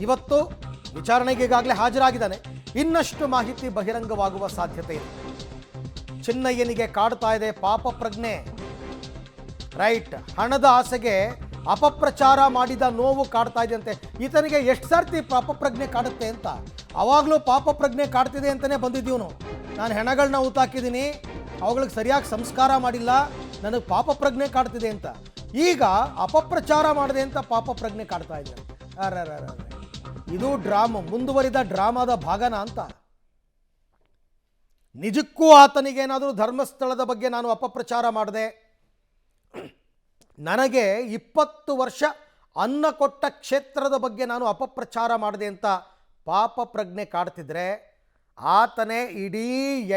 ಇವತ್ತು ವಿಚಾರಣೆಗೆ ಈಗಾಗಲೇ ಹಾಜರಾಗಿದ್ದಾನೆ. ಇನ್ನಷ್ಟು ಮಾಹಿತಿ ಬಹಿರಂಗವಾಗುವ ಸಾಧ್ಯತೆ ಇದೆ. ಚಿನ್ನಯ್ಯನಿಗೆ ಕಾಡ್ತಾ ಇದೆ ಪಾಪ ಪ್ರಜ್ಞೆ. ರೈಟ್, ಹಣದ ಆಸೆಗೆ ಅಪಪ್ರಚಾರ ಮಾಡಿದ ನೋವು ಕಾಡ್ತಾ ಇದೆ ಅಂತೆ. ಈತನಿಗೆ ಎಷ್ಟು ಸರ್ತಿ ಪಾಪ ಪ್ರಜ್ಞೆ ಕಾಡುತ್ತೆ ಅಂತ, ಅವಾಗಲೂ ಪಾಪ ಪ್ರಜ್ಞೆ ಕಾಡ್ತಿದೆ ಅಂತಲೇ ಬಂದಿದ್ದೀವನು. ನಾನು ಹೆಣಗಳನ್ನ ಊತಾಕಿದ್ದೀನಿ, ಅವುಗಳಿಗೆ ಸರಿಯಾಗಿ ಸಂಸ್ಕಾರ ಮಾಡಿಲ್ಲ, ನನಗೆ ಪಾಪ ಪ್ರಜ್ಞೆ ಕಾಡ್ತಿದೆ ಅಂತ. ಈಗ ಅಪಪ್ರಚಾರ ಮಾಡಿದೆ ಅಂತ ಪಾಪ ಪ್ರಜ್ಞೆ ಕಾಡ್ತಾ ಇದೆ. ಇದು ಮುಂದುವರಿದ ಡ್ರಾಮಾದ ಭಾಗನ ಅಂತ. ನಿಜಕ್ಕೂ ಆತನಿಗೇನಾದರೂ ಧರ್ಮಸ್ಥಳದ ಬಗ್ಗೆ ನಾನು ಅಪಪ್ರಚಾರ ಮಾಡಿದೆ, ನನಗೆ 20 ವರ್ಷ ಅನ್ನ ಕೊಟ್ಟ ಕ್ಷೇತ್ರದ ಬಗ್ಗೆ ನಾನು ಅಪಪ್ರಚಾರ ಮಾಡಿದೆ ಅಂತ ಪಾಪ ಪ್ರಜ್ಞೆ ಕಾಡ್ತಿದ್ರೆ, ಆತನೇ ಇಡೀ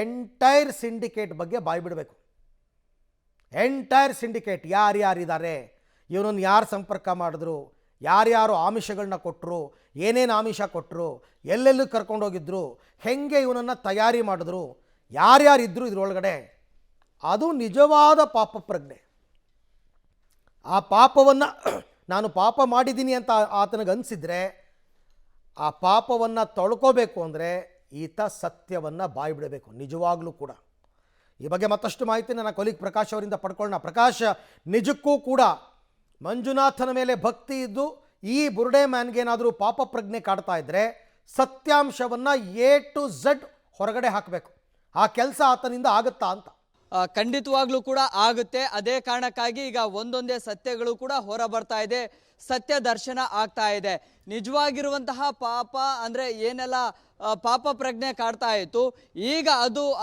ಎಂಟೈರ್ ಸಿಂಡಿಕೇಟ್ ಬಗ್ಗೆ ಬಾಯ್ಬಿಡಬೇಕು. ಎಂಟೈರ್ ಸಿಂಡಿಕೇಟ್ ಯಾರ್ಯಾರಿದ್ದಾರೆ, ಇವನನ್ನು ಯಾರು ಸಂಪರ್ಕ ಮಾಡಿದ್ರು, ಯಾರ್ಯಾರು ಆಮಿಷಗಳನ್ನ ಕೊಟ್ಟರು, ಏನೇನು ಆಮಿಷ ಕೊಟ್ಟರು, ಎಲ್ಲೆಲ್ಲೂ ಕರ್ಕೊಂಡೋಗಿದ್ರು, ಹೆಂಗೆ ಇವನನ್ನು ತಯಾರಿ ಮಾಡಿದ್ರು, ಯಾರ್ಯಾರಿದ್ರು ಇದರೊಳಗಡೆ, ಅದು ನಿಜವಾದ ಪಾಪ ಪ್ರಜ್ಞೆ. ಆ ಪಾಪವನ್ನು ನಾನು ಪಾಪ ಮಾಡಿದ್ದೀನಿ ಅಂತ ಆತನಿಗೆ ಅನಿಸಿದರೆ, ಆ ಪಾಪವನ್ನು ತೊಳ್ಕೋಬೇಕು ಅಂದರೆ ಈತ ಸತ್ಯವನ್ನು ಬಾಯ್ಬಿಡಬೇಕು ನಿಜವಾಗ್ಲೂ ಕೂಡ. ಈ ಬಗ್ಗೆ ಮತ್ತಷ್ಟು ಮಾಹಿತಿ ನನ್ನ ಕೊಲೀಗ್ ಪ್ರಕಾಶ್ ಅವರಿಂದ ಪಡ್ಕೊಳ್ಳೋಣ. ಪ್ರಕಾಶ್, ನಿಜಕ್ಕೂ ಕೂಡ ಮಂಜುನಾಥನ ಮೇಲೆ ಭಕ್ತಿ ಇದ್ದು ಈ ಬುರ್ಡೆ ಮ್ಯಾನ್ಗೇನಾದರೂ ಪಾಪ ಪ್ರಜ್ಞೆ ಕಾಡ್ತಾ ಇದ್ದರೆ ಸತ್ಯಾಂಶವನ್ನು A to Z ಹೊರಗಡೆ ಹಾಕಬೇಕು. ಆ ಕೆಲಸ ಆತನಿಂದ ಆಗುತ್ತಾ ಅಂತ? ಖಂಡಿತವಾಗ್ಲೂ ಕೂಡ ಆಗುತ್ತೆ. ಅದೇ ಕಾರಣಕ್ಕಾಗಿ ಈಗ ಒಂದೊಂದೇ ಸತ್ಯಗಳು ಕೂಡ ಹೊರ ಬರ್ತಾ ಇದೆ, ಸತ್ಯ ದರ್ಶನ ಆಗ್ತಾ ಇದೆ. ನಿಜವಾಗಿರುವಂತಹ ಪಾಪ ಅಂದರೆ ಏನೆಲ್ಲ ಪಾಪ ಪ್ರಜ್ಞೆ ಕಾಡ್ತಾ ಇತ್ತು, ಈಗ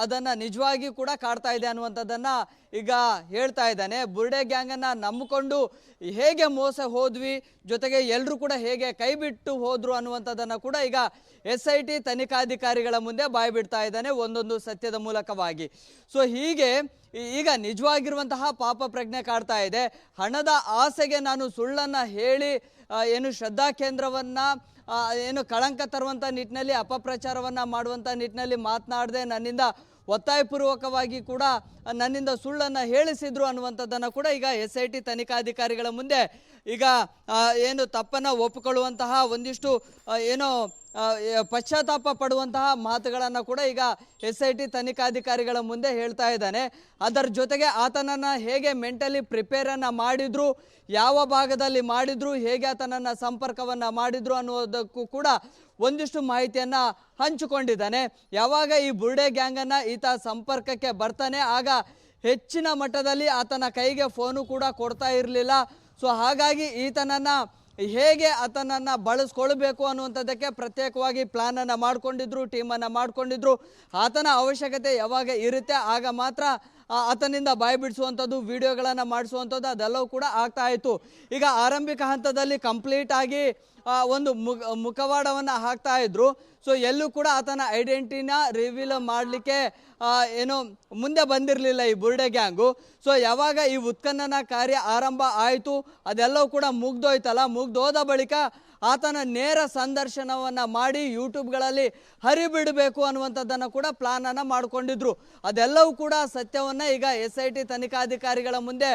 ಅದನ್ನು ನಿಜವಾಗಿ ಕೂಡ ಕಾಡ್ತಾ ಇದೆ ಅನ್ನುವಂಥದ್ದನ್ನು ಈಗ ಹೇಳ್ತಾ ಇದ್ದಾನೆ. ಬುರ್ಡೆ ಗ್ಯಾಂಗನ್ನು ನಂಬಿಕೊಂಡು ಹೇಗೆ ಮೋಸ ಹೋದ್ವಿ, ಜೊತೆಗೆ ಎಲ್ಲರೂ ಕೂಡ ಹೇಗೆ ಕೈ ಬಿಟ್ಟು ಹೋದ್ರು ಅನ್ನುವಂಥದ್ದನ್ನು ಕೂಡ ಈಗ SIT ತನಿಖಾಧಿಕಾರಿಗಳ ಮುಂದೆ ಬಾಯ್ಬಿಡ್ತಾ ಇದ್ದಾನೆ ಒಂದೊಂದು ಸತ್ಯದ ಮೂಲಕವಾಗಿ. ಸೊ ಹೀಗೆ ಈಗ ನಿಜವಾಗಿರುವಂತಹ ಪಾಪ ಪ್ರಜ್ಞೆ ಕಾಡ್ತಾ ಇದೆ. ಹಣದ ಆಸೆಗೆ ನಾನು ಸುಳ್ಳನ್ನು ಹೇಳಿ ಏನು ಶ್ರದ್ಧಾ ಕೇಂದ್ರವನ್ನು ಏನು ಕಳಂಕ ತರುವಂಥ ನಿಟ್ಟಿನಲ್ಲಿ ಅಪಪ್ರಚಾರವನ್ನು ಮಾಡುವಂಥ ನಿಟ್ಟಿನಲ್ಲಿ ಮಾತನಾಡದೆ ನನ್ನಿಂದ ಒತ್ತಾಯಪೂರ್ವಕವಾಗಿ ಕೂಡ ನನ್ನಿಂದ ಸುಳ್ಳನ್ನು ಹೇಳಿಸಿದ್ರು ಅನ್ನುವಂಥದ್ದನ್ನು ಕೂಡ ಈಗ SIT ತನಿಖಾಧಿಕಾರಿಗಳ ಮುಂದೆ ಈಗ ಏನು ತಪ್ಪನ್ನು ಒಪ್ಪಿಕೊಳ್ಳುವಂತಹ ಒಂದಿಷ್ಟು ಏನೋ ಪಶ್ಚಾತ್ತಾಪ ಪಡುವಂತಹ ಮಾತುಗಳನ್ನು ಕೂಡ ಈಗ SIT ತನಿಖಾಧಿಕಾರಿಗಳ ಮುಂದೆ ಹೇಳ್ತಾ ಇದ್ದಾನೆ. ಅದರ ಜೊತೆಗೆ ಆತನನ್ನು ಹೇಗೆ ಮೆಂಟಲಿ ಪ್ರಿಪೇರನ್ನು ಮಾಡಿದ್ರು, ಯಾವ ಭಾಗದಲ್ಲಿ ಮಾಡಿದ್ರು, ಹೇಗೆ ಆತನನ್ನು ಸಂಪರ್ಕವನ್ನು ಮಾಡಿದ್ರು ಅನ್ನೋದಕ್ಕೂ ಕೂಡ ಒಂದಿಷ್ಟು ಮಾಹಿತಿಯನ್ನು ಹಂಚಿಕೊಂಡಿದ್ದಾನೆ. ಯಾವಾಗ ಈ ಬುರ್ಡೆ ಗ್ಯಾಂಗನ್ನು ಈತ ಸಂಪರ್ಕಕ್ಕೆ ಬರ್ತಾನೆ ಆಗ ಹೆಚ್ಚಿನ ಮಟ್ಟದಲ್ಲಿ ಆತನ ಕೈಗೆ ಫೋನು ಕೂಡ ಕೊಡ್ತಾ ಇರಲಿಲ್ಲ. ಸೊ ಹಾಗಾಗಿ ಈತನನ್ನು ಹೇಗೆ ಆತನನ್ನು ಬಳಸ್ಕೊಳ್ಬೇಕು ಅನ್ನುವಂಥದ್ದಕ್ಕೆ ಪ್ರತ್ಯೇಕವಾಗಿ ಪ್ಲಾನನ್ನು ಮಾಡಿಕೊಂಡಿದ್ರು, ಟೀಮನ್ನು ಮಾಡಿಕೊಂಡಿದ್ರು. ಆತನ ಅವಶ್ಯಕತೆ ಯಾವಾಗ ಇರುತ್ತೆ ಆಗ ಮಾತ್ರ ಆತನಿಂದ ಬಾಯಿ ಬಿಡಿಸುವಂಥದ್ದು, ವಿಡಿಯೋಗಳನ್ನು ಮಾಡಿಸುವಂಥದ್ದು ಅದೆಲ್ಲವೂ ಕೂಡ ಆಗ್ತಾ ಇತ್ತು. ಈಗ ಆರಂಭಿಕ ಹಂತದಲ್ಲಿ ಕಂಪ್ಲೀಟ್ ಆಗಿ ಒಂದು ಮುಖವಾಡವನ್ನು ಹಾಕ್ತಾ ಇದ್ರು. ಸೊ ಎಲ್ಲೂ ಕೂಡ ಆತನ ಐಡೆಂಟಿಟಿನ ರಿವೀಲ್ ಮಾಡಲಿಕ್ಕೆ ಏನು ಮುಂದೆ ಬಂದಿರಲಿಲ್ಲ ಈ ಬುರ್ಡೆ ಗ್ಯಾಂಗು. ಸೊ ಯಾವಾಗ ಈ ಉತ್ಖನನ ಕಾರ್ಯ ಆರಂಭ ಆಯಿತು, ಅದೆಲ್ಲವೂ ಕೂಡ ಮುಗ್ದೋಯ್ತಲ್ಲ, ಮುಗ್ದೋದ ಬಳಿಕ ಆತನ ನೇರ ಸಂದರ್ಶನವನ್ನು ಮಾಡಿ ಯೂಟ್ಯೂಬ್ಗಳಲ್ಲಿ ಹರಿಬಿಡಬೇಕು ಅನ್ನುವಂಥದ್ದನ್ನು ಕೂಡ ಪ್ಲಾನನ್ನು ಮಾಡಿಕೊಂಡಿದ್ರು. ಅದೆಲ್ಲವೂ ಕೂಡ ಸತ್ಯವನ್ನು ಈಗ SIT ತನಿಖಾಧಿಕಾರಿಗಳ ಮುಂದೆ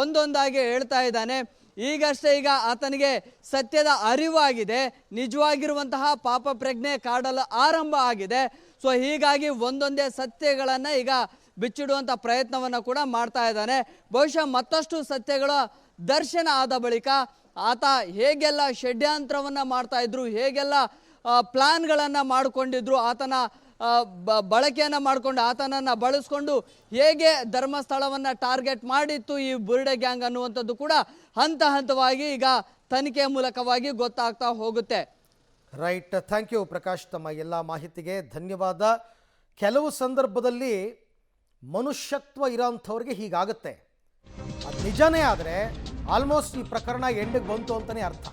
ಒಂದೊಂದಾಗಿ ಹೇಳ್ತಾ ಇದ್ದಾನೆ. ಈಗಷ್ಟೇ ಈಗ ಆತನಿಗೆ ಸತ್ಯದ ಅರಿವಾಗಿದೆ, ನಿಜವಾಗಿರುವಂತಹ ಪಾಪ ಪ್ರಜ್ಞೆ ಕಾಡಲು ಆರಂಭ ಆಗಿದೆ. ಸೊ ಹೀಗಾಗಿ ಒಂದೊಂದೇ ಸತ್ಯಗಳನ್ನು ಈಗ ಬಿಚ್ಚಿಡುವಂಥ ಪ್ರಯತ್ನವನ್ನು ಕೂಡ ಮಾಡ್ತಾ ಇದ್ದಾನೆ. ಬಹುಶಃ ಮತ್ತಷ್ಟು ಸತ್ಯಗಳ ದರ್ಶನ ಆದ ಬಳಿಕ ಆತ ಹೇಗೆಲ್ಲ ಷಡ್ಯಂತ್ರವನ್ನು ಮಾಡ್ತಾ ಇದ್ರು, ಹೇಗೆಲ್ಲ ಪ್ಲಾನ್ಗಳನ್ನು ಮಾಡಿಕೊಂಡಿದ್ರು, ಆತನ ಬಳಕೆಯನ್ನು ಮಾಡಿಕೊಂಡು ಆತನನ್ನು ಬಳಸ್ಕೊಂಡು ಹೇಗೆ ಧರ್ಮಸ್ಥಳವನ್ನು ಟಾರ್ಗೆಟ್ ಮಾಡಿತ್ತು ಈ ಬುರ್ಡೆ ಗ್ಯಾಂಗ್ ಅನ್ನುವಂಥದ್ದು ಕೂಡ ಹಂತ ಹಂತವಾಗಿ ಈಗ ತನಿಖೆಯ ಮೂಲಕವಾಗಿ ಗೊತ್ತಾಗ್ತಾ ಹೋಗುತ್ತೆ. ರೈಟ್, ಥ್ಯಾಂಕ್ ಯು ಪ್ರಕಾಶ್, ತಮ್ಮ ಎಲ್ಲ ಮಾಹಿತಿಗೆ ಧನ್ಯವಾದ. ಕೆಲವು ಸಂದರ್ಭದಲ್ಲಿ ಮನುಷ್ಯತ್ವ ಇರೋಂಥವ್ರಿಗೆ ಹೀಗಾಗುತ್ತೆ. ಅದು ನಿಜನೇ ಆದರೆ ಆಲ್ಮೋಸ್ಟ್ ಈ ಪ್ರಕರಣ ಎಂಡಿಗೆ ಬಂತು ಅಂತಲೇ ಅರ್ಥ.